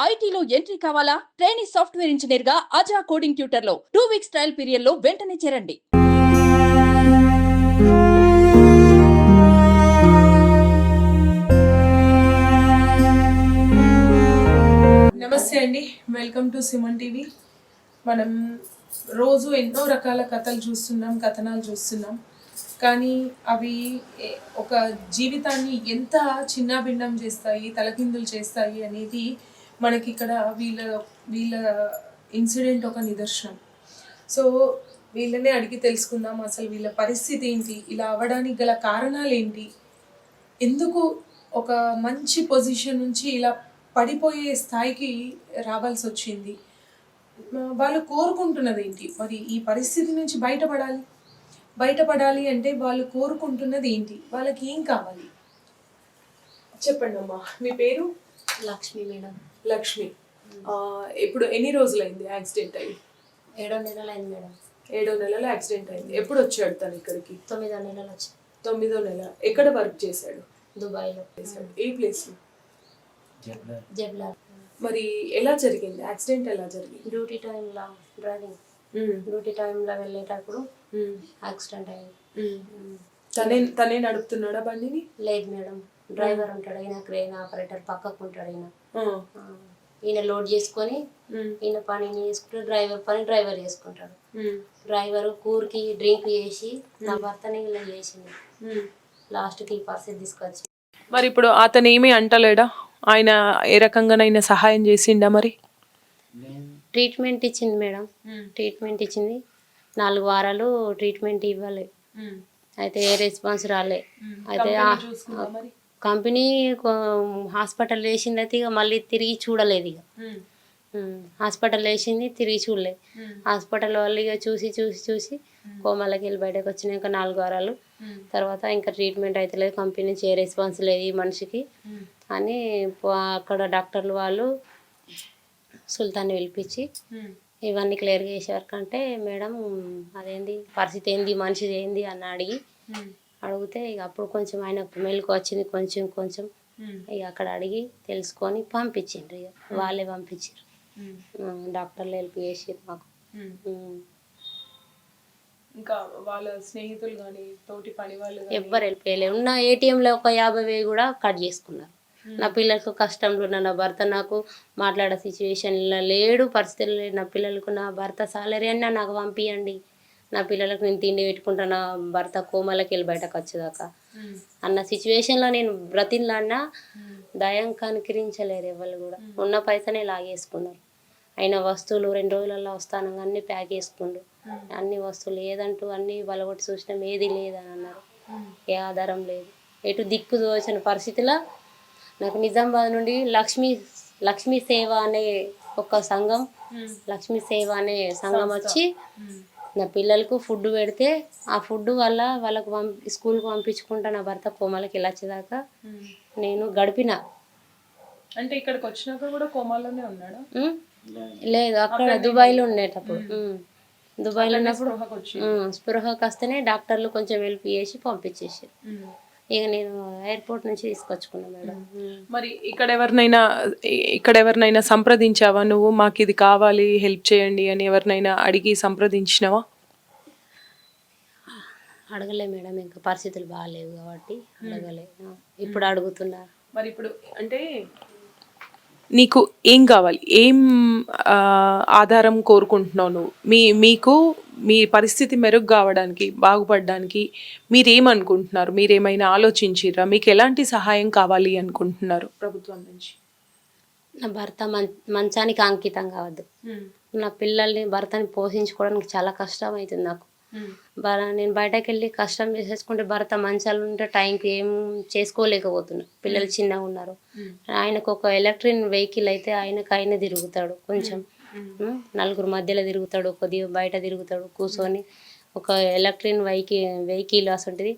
ఐటీలో ఎంట్రీ కావాలా? Trainee software engineer గా అజా కోడింగ్ ట్యూటర్ లో 2 వీక్స్ ట్రయల్ పీరియడ్ లో వెంటనే చేరండి. నమస్తే అండి, వెల్కమ్ టు సిమన్ టీవీ. మనం రోజు ఎన్నో రకాల కథలు చూస్తున్నాం, కథనాలు చూస్తున్నాం. కానీ అవి ఒక జీవితాన్ని ఎంత చిన్నాభిన్నం చేస్తాయి, తలకిందులు చేస్తాయి అనేది మనకి ఇక్కడ వీళ్ళ ఇన్సిడెంట్ ఒక నిదర్శనం. సో వీళ్ళనే అడిగి తెలుసుకుందాం, అసలు వీళ్ళ పరిస్థితి ఏంటి, ఇలా అవ్వడానికి గల కారణాలు ఏంటి, ఎందుకు ఒక మంచి పొజిషన్ నుంచి ఇలా పడిపోయే స్థాయికి రావాల్సి వచ్చింది, వాళ్ళు కోరుకుంటున్నది ఏంటి, మరి ఈ పరిస్థితి నుంచి బయటపడాలి అంటే వాళ్ళు కోరుకుంటున్నది ఏంటి, వాళ్ళకి ఏం కావాలి చెప్పండి అమ్మా. మీ పేరు? లక్ష్మి మేడం. లక్ష్మి. ఇప్పుడు ఎన్ని రోజులైంది యాక్సిడెంట్ అయ్యి? 7 నెలలు అయింది మేడం. 7 నెలలు యాక్సిడెంట్ అయింది. ఎప్పుడు వచ్చాడు తను ఇక్కడికి? 9 నెలలు వచ్చి. 9వ నెల. ఎక్కడ వర్క్ చేశాడు? దుబాయ్లో చేశాడు. ఏ ప్లేస్? జబ్లా. మరి ఎలా జరిగింది యాక్సిడెంట్? ఎలా జరిగింది? డ్యూటీ టైంలో డ్రైవింగ్, డ్యూటీ టైంలో వెళ్ళేటప్పుడు యాక్సిడెంట్ అయింది. తనే నడుపుతున్నాడా బండిని? లేదు మేడం, డ్రైవర్ ఉంటాడు, ఈయన క్రేన్ ఆపరేటర్ పక్కకు ఉంటాడు. ఈయన లోడ్ చేసుకొని ఈయన పని చేసుకుంటాడు, డ్రైవర్ పని డ్రైవర్ చేసుకుంటాడు. డ్రైవర్ కూరికి డ్రింక్ చేసి నా భర్తని ఇలా చేసింది. లాస్ట్కి ఈ పరిస్థితి తీసుకొచ్చి. మరి ఇప్పుడు అతను ఏమీ అంటలేడా? ఆయన ఏ రకంగానైనా సహాయం చేసిండా? మరి ట్రీట్మెంట్ ఇచ్చింది మేడం, ట్రీట్మెంట్ ఇచ్చింది. 4 వారాలు ట్రీట్మెంట్ ఇవ్వాలి, అయితే ఏ రెస్పాన్స్ రాలే. అయితే కంపెనీ హాస్పిటల్ వేసింది, అయితే ఇక మళ్ళీ తిరిగి చూడలేదు. ఇక హాస్పిటల్ వేసింది, తిరిగి చూడలేదు. హాస్పిటల్ వాళ్ళు ఇక చూసి కోమాలకి వెళ్ళి బయటకు వచ్చినాక 4 వారాలు తర్వాత ఇంకా ట్రీట్మెంట్ అయితే లేదు, కంపెనీ నుంచి ఏ రెస్పాన్స్ లేదు ఈ మనిషికి అని అక్కడ డాక్టర్లు వాళ్ళు సుల్తాన్ని పిలిపించి ఇవన్నీ క్లియర్గా చేసేవరకంటే, మేడం అదేంది పరిస్థితి ఏంది, మనిషిది ఏంది అని అడిగితే ఇక అప్పుడు కొంచెం ఆయనకు మెలకు వచ్చింది, కొంచెం ఇక అక్కడ అడిగి తెలుసుకొని పంపించిండ్రు. ఇక వాళ్ళే పంపించారు, డాక్టర్లు హెల్ప్ చేసారు మాకు. ఇంకా వాళ్ళ స్నేహితులు కానీ తోటి పని వాళ్ళు ఎవ్వరు హెల్ప్ చేయలేరు. ఉన్న ఏటీఎంలో ఒక 50,000 కూడా కట్ చేసుకున్నారు. నా పిల్లలకు కష్టంలో ఉన్న నా భర్త నాకు మాట్లాడే సిచ్యువేషన్లో లేడు, పరిస్థితులు లేడు. నా పిల్లలకు నా భర్త సాలరీ అన్నా నాకు పంపించండి, నా పిల్లలకు నేను తిండి పెట్టుకుంటా, నా భర్త కోమలకి వెళ్ళి బయటకు వచ్చేదాకా అన్న సిచ్యువేషన్లో నేను బ్రతిన్లాన్నా దయం కనికరించలేరు ఎవరు కూడా. ఉన్న పైసనే లాగేసుకున్నారు. అయిన వస్తువులు 2 రోజులలో వస్తాను అన్నీ ప్యాక్ చేసుకుండు. అన్ని వస్తువులు ఏదంటూ అన్నీ బలగొట్టి చూసినాం, ఏది లేదని అన్నారు. ఏ ఆధారం లేదు, ఎటు దిక్కు తోచిన పరిస్థితిలో నాకు నిజామాబాద్ నుండి లక్ష్మీ సేవ అనే ఒక సంఘం, లక్ష్మీ సేవ అనే సంఘం వచ్చి నా పిల్లలకు ఫుడ్ పెడితే ఆ ఫుడ్ వల్ల వాళ్ళకు స్కూల్కి పంపించుకుంటా నా భర్త కోమాలకి వెళ్ళి వచ్చేదాకా నేను గడిపిన. అంటే ఇక్కడికి వచ్చినాక కూడా కోమాలోనే ఉన్నాడా? లేదు, అక్కడ దుబాయ్లో ఉండేటప్పుడు, దుబాయ్లో ఉన్నప్పుడు స్పృహకు వస్తేనే డాక్టర్లు కొంచెం హెల్ప్ చేసి పంపించేసారు. ఇక నేను ఎయిర్పోర్ట్ నుంచి తీసుకొచ్చుకున్నాను మేడం. మరి ఇక్కడ ఎవరినైనా సంప్రదించావా నువ్వు? మాకు ఇది కావాలి, హెల్ప్ చేయండి అని ఎవరినైనా అడిగి సంప్రదించినావా? అడగలే మేడం, ఇంకా పరిస్థితులు బాగాలేవు కాబట్టి అడగలే. ఇప్పుడు అడుగుతున్నా. మరి ఇప్పుడు అంటే నీకు ఏం కావాలి, ఏం ఆధారం కోరుకుంటున్నావు నువ్వు? మీకు మీ పరిస్థితి మెరుగు కావడానికి, బాగుపడడానికి మీరేమనుకుంటున్నారు? మీరేమైనా ఆలోచించిరా? మీకు ఎలాంటి సహాయం కావాలి అనుకుంటున్నారు ప్రభుత్వం నుంచి? నా భర్త మంచానికి అంకితం కావద్దు. నా పిల్లల్ని భర్తని పోషించుకోవడానికి చాలా కష్టం అవుతుంది నాకు. నేను బయటకు వెళ్ళి కష్టం చేసేసుకుంటే భర్త మంచాలు ఉంటే టైంకి ఏం చేసుకోలేకపోతున్నా. పిల్లలు చిన్నగా ఉన్నారు. ఆయనకు ఒక ఎలక్ట్రిక్ వెహికల్ అయితే ఆయన తిరుగుతాడు, కొంచెం నలుగురు మధ్యలో తిరుగుతాడు, కొద్దిగా బయట తిరుగుతాడు కూర్చొని. ఒక ఎలక్ట్రిక్ వెహికల్ అసంటిది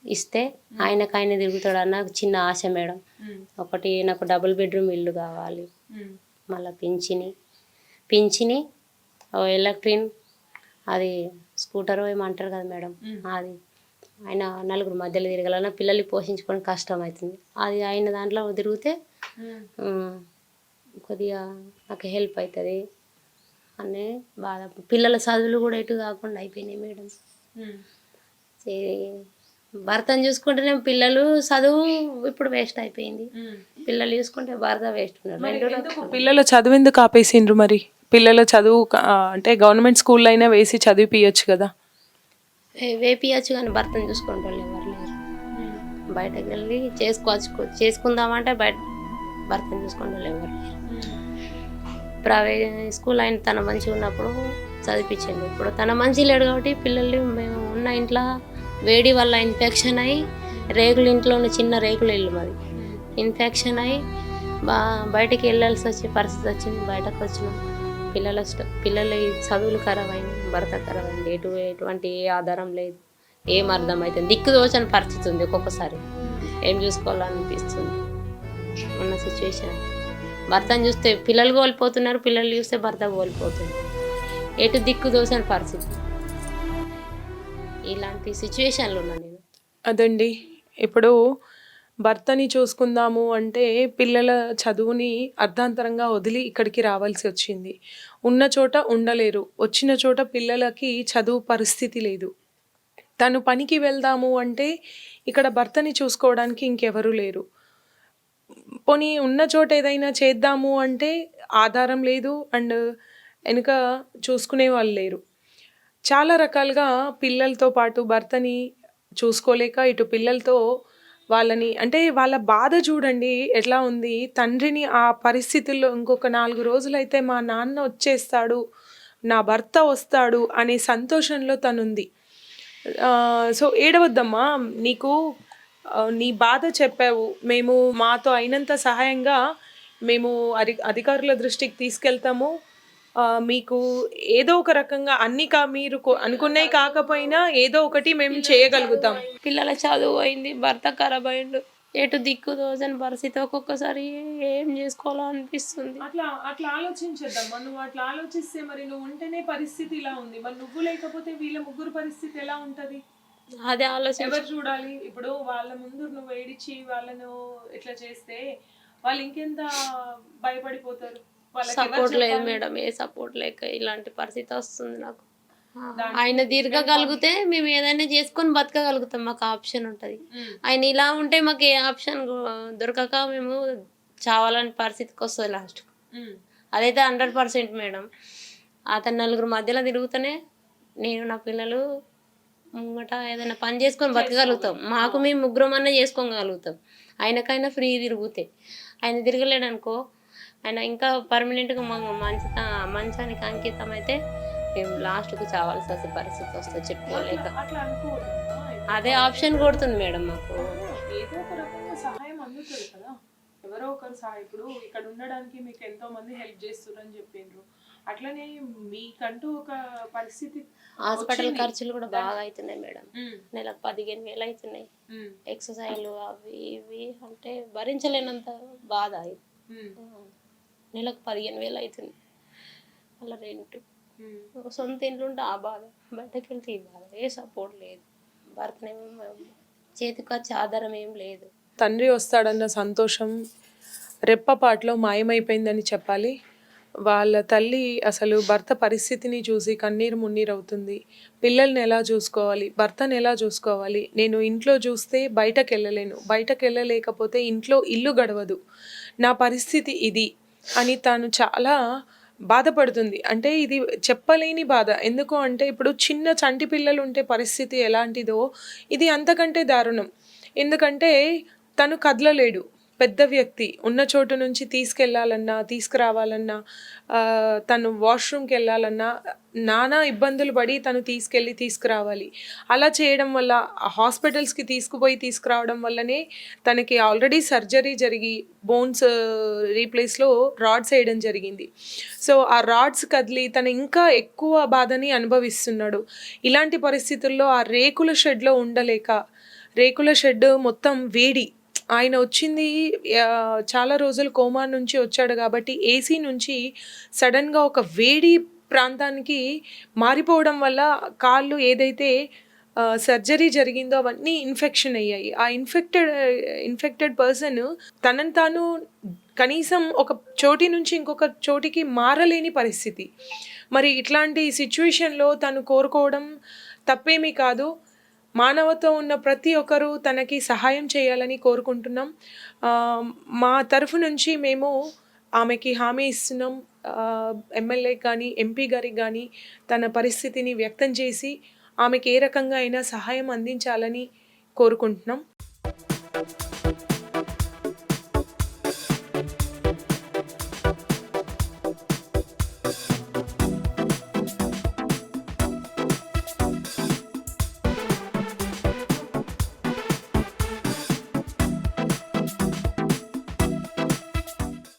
ఇస్తే ఆయన తిరుగుతాడు అన్న చిన్న ఆశ మేడం. ఒకటి నాకు డబుల్ బెడ్రూమ్ ఇల్లు కావాలి, మళ్ళీ పింఛని ఎలక్ట్రిక్ అది స్కూటర్ ఏమంటారు కదా మేడం, అది ఆయన నలుగురు మధ్యలో తిరగాలన్నా పిల్లల్ని పోషించుకోవడం కష్టం అవుతుంది. అది ఆయన దాంట్లో తిరిగితే కొద్దిగా నాకు హెల్ప్ అవుతుంది అనే బాధ. పిల్లల చదువులు కూడా ఎటు కాకుండా అయిపోయినాయి మేడం. భర్తను చూసుకుంటేనే పిల్లలు చదువు ఇప్పుడు వేస్ట్ అయిపోయింది. పిల్లలు చూసుకుంటే భర్త వేస్ట్ ఉన్నాడు. పిల్లల చదువు ఎందుకు ఆపేసిండ్రు మరి? పిల్లల చదువు అంటే గవర్నమెంట్ స్కూల్లో అయినా వేసి చదివిపియచ్చు కదా. వేపియచ్చు కానీ భర్తను చూసుకుంటే వాళ్ళు ఎవరు లేరు. బయటకు వెళ్ళి చేసుకుందామంటే బయట భర్తను చూసుకుంటే వాళ్ళు ఎవరు లేరు. ప్రైవేట్ స్కూల్ ఆయన తన మంచిగా ఉన్నప్పుడు చదివించండి. ఇప్పుడు తన మంచి లేడు కాబట్టి పిల్లలు మేము ఉన్న ఇంట్లో వేడి వల్ల ఇన్ఫెక్షన్ అయ్యి రేకుల ఇంట్లో ఉన్న చిన్న రేకుల ఇల్లు మాది ఇన్ఫెక్షన్ అయ్యి బయటికి వెళ్ళాల్సి వచ్చే పరిస్థితి వచ్చింది. బయటకు వచ్చినాం. పిల్లల చదువులు ఖరాబ్ అయింది, భర్త ఖరాబ్ అయింది. ఎటువంటి ఏ ఆధారం లేదు, ఏం అర్థం అవుతుంది, దిక్కు దోచని పరిస్థితి ఉంది. ఒక్కొక్కసారి ఏం చూసుకోవాలనిపిస్తుంది ఉన్న సిచ్యువేషన్. భర్తను చూస్తే పిల్లలు కోల్పోతున్నారు, పిల్లలు చూస్తే భర్త కోల్పోతుంది. ఎటు దిక్కు దోచని పరిస్థితి. ఇలాంటి సిచ్యువేషన్లు ఉన్నాను నేను. అదండి, ఇప్పుడు భర్తని చూసుకుందాము అంటే పిల్లల చదువుని అర్ధాంతరంగా వదిలి ఇక్కడికి రావాల్సి వచ్చింది. ఉన్న చోట ఉండలేరు, వచ్చిన చోట పిల్లలకి చదువు పరిస్థితి లేదు. తను పనికి వెళ్దాము అంటే ఇక్కడ భర్తని చూసుకోవడానికి ఇంకెవరూ లేరు. పోనీ ఉన్న చోట ఏదైనా చేద్దాము అంటే ఆధారం లేదు, అండ్ వెనుక చూసుకునే వాళ్ళు లేరు. చాలా రకాలుగా పిల్లలతో పాటు భర్తని చూసుకోలేక ఇటు పిల్లలతో వాళ్ళని అంటే వాళ్ళ బాధ చూడండి ఎట్లా ఉంది. తండ్రిని ఆ పరిస్థితుల్లో ఇంకొక 4 రోజులైతే మా నాన్న వచ్చేస్తాడు, నా భర్త వస్తాడు అనే సంతోషంలో తనుంది. సో ఏడవద్దమ్మా, నీకు నీ బాధ చెప్పావు, మేము మాతో అయినంత సహాయంగా మేము అధికారుల దృష్టికి తీసుకెళ్తాము. మీకు ఏదో ఒక రకంగా అన్ని మీరు అనుకున్నవి కాకపోయినా ఏదో ఒకటి మేము చేయగలుగుతాం. పిల్లల చదువు అయింది, భర్త ఖరాబ్ అయిండు, ఎటు దిక్కు దోచని పరిస్థితి. ఒక్కొక్కసారి ఏం చేసుకోవాలో అనిపిస్తుంది. అట్లా ఆలోచించద్దమ్మా. నువ్వు అట్లా ఆలోచిస్తే మరి నువ్వు ఉంటేనే పరిస్థితి ఇలా ఉంది, మరి నువ్వు లేకపోతే వీళ్ళ ముగ్గురు పరిస్థితి ఎలా ఉంటది? అదే ఆలోచన. ఎవరు చూడాలి? ఇప్పుడు వాళ్ళ ముందు నువ్వు ఏడిచి వాళ్ళను ఇట్లా చేస్తే వాళ్ళు ఇంకెంత భయపడిపోతారు. సపోర్ట్ లేదు మేడం, ఏ సపోర్ట్ లేక ఇలాంటి పరిస్థితి వస్తుంది నాకు. ఆయన తిరగగలిగితే మేము ఏదైనా చేసుకొని బతకగలుగుతాం, మాకు ఆప్షన్ ఉంటుంది. ఆయన ఇలా ఉంటే మాకు ఏ ఆప్షన్ దొరకక మేము చావాలని పరిస్థితికి వస్తుంది లాస్ట్. అదైతే 100% మేడం. అతను నలుగురు మధ్యలో తిరుగుతూనే నేను నా పిల్లలు ముంగట ఏదైనా పని చేసుకొని బతకగలుగుతాం. మాకు మేము ముగ్గురం అన్నా చేసుకోగలుగుతాం. ఆయనకైనా ఫ్రీ తిరుగుతే. ఆయన తిరగలేడు అనుకో, ఆయన ఇంకా పర్మనెంట్గా మంచానికి అంకితం అయితే మేము లాస్ట్కు చావాల్సి వచ్చే పరిస్థితి వస్తుంది చెప్పుకోలేక. అదే ఆప్షన్ కొడుతుంది మేడం మాకు. ఏదో ఒక రకంగా సహాయం అందుతుంది కదా, ఎవరో ఒకరు సహాయం. ఇప్పుడు ఇక్కడ ఉండడానికి మీకు ఎంతో మంది హెల్ప్ చేస్తున్నారని చెప్పిండ్రు, అట్లనే మీకంటూ ఒక పరిస్థితి. హాస్పిటల్ ఖర్చులు కూడా బాగా అవుతున్నాయి మేడం. నెలకు 15,000 అవుతున్నాయి. ఎక్సర్సైజ్లు అవి ఇవి అంటే భరించలేనంత బాధ. నెలకు 15,000 అవుతుంది. అలా రెంట్, సొంత ఇంట్లో ఉంటే ఆ బాధ, బయటకు వెళ్తే ఈ బాధ. ఏ సపోర్ట్ లేదు, భర్తనేమో చేతికి వచ్చే ఆధారం ఏం లేదు. తండ్రి వస్తాడన్న సంతోషం రెప్పపాట్లో మాయమైపోయిందని చెప్పాలి. వాళ్ళ తల్లి అసలు భర్త పరిస్థితిని చూసి కన్నీరు మున్నీరు అవుతుంది. పిల్లల్ని ఎలా చూసుకోవాలి, భర్తను ఎలా చూసుకోవాలి, నేను ఇంట్లో చూస్తే బయటకు వెళ్ళలేను, బయటకు వెళ్ళలేకపోతే ఇంట్లో ఇల్లు గడవదు, నా పరిస్థితి ఇది అని తాను చాలా బాధపడుతుంది. అంటే ఇది చెప్పలేని బాధ. ఎందుకు అంటే ఇప్పుడు చిన్న చంటి పిల్లలు ఉంటే పరిస్థితి ఎలాంటిదో ఇది అంతకంటే దారుణం. ఎందుకంటే తను కదలలేడు, పెద్ద వ్యక్తి. ఉన్న చోటు నుంచి తీసుకెళ్ళాలన్నా తీసుకురావాలన్నా తను వాష్రూమ్కి వెళ్ళాలన్నా నానా ఇబ్బందులు పడి తను తీసుకురావాలి. అలా చేయడం వల్ల హాస్పిటల్స్కి తీసుకురావడం వల్లనే తనకి ఆల్రెడీ సర్జరీ జరిగి బోన్స్ రీప్లేస్లో రాడ్స్ వేయడం జరిగింది. సో ఆ రాడ్స్ కదిలి తను ఇంకా ఎక్కువ బాధని అనుభవిస్తున్నాడు. ఇలాంటి పరిస్థితుల్లో ఆ రేకుల షెడ్లో ఉండలేక, రేకుల షెడ్ మొత్తం వేడి, ఆయన వచ్చింది చాలా రోజులు కోమా నుంచి వచ్చాడు కాబట్టి ఏసీ నుంచి సడన్గా ఒక వేడి ప్రాంతానికి మారిపోవడం వల్ల కాళ్ళు ఏదైతే సర్జరీ జరిగిందో అవన్నీ ఇన్ఫెక్షన్ అయ్యాయి. ఆ ఇన్ఫెక్టెడ్ పర్సన్ తనను తాను కనీసం ఒక చోటి నుంచి ఇంకొక చోటికి మారలేని పరిస్థితి. మరి ఇట్లాంటి సిచ్యువేషన్లో తను కోరుకోవడం తప్పేమీ కాదు. మానవత్వం ఉన్న ప్రతి ఒక్కరూ తనకి సహాయం చేయాలని కోరుకుంటున్నాం. మా తరఫు నుంచి మేము ఆమెకి హామీ ఇస్తున్నాం. ఎమ్మెల్యే కానీ ఎంపీ గారికి కానీ తన పరిస్థితిని వ్యక్తం చేసి ఆమెకి ఏ రకంగా అయినా సహాయం అందించాలని కోరుకుంటున్నాం.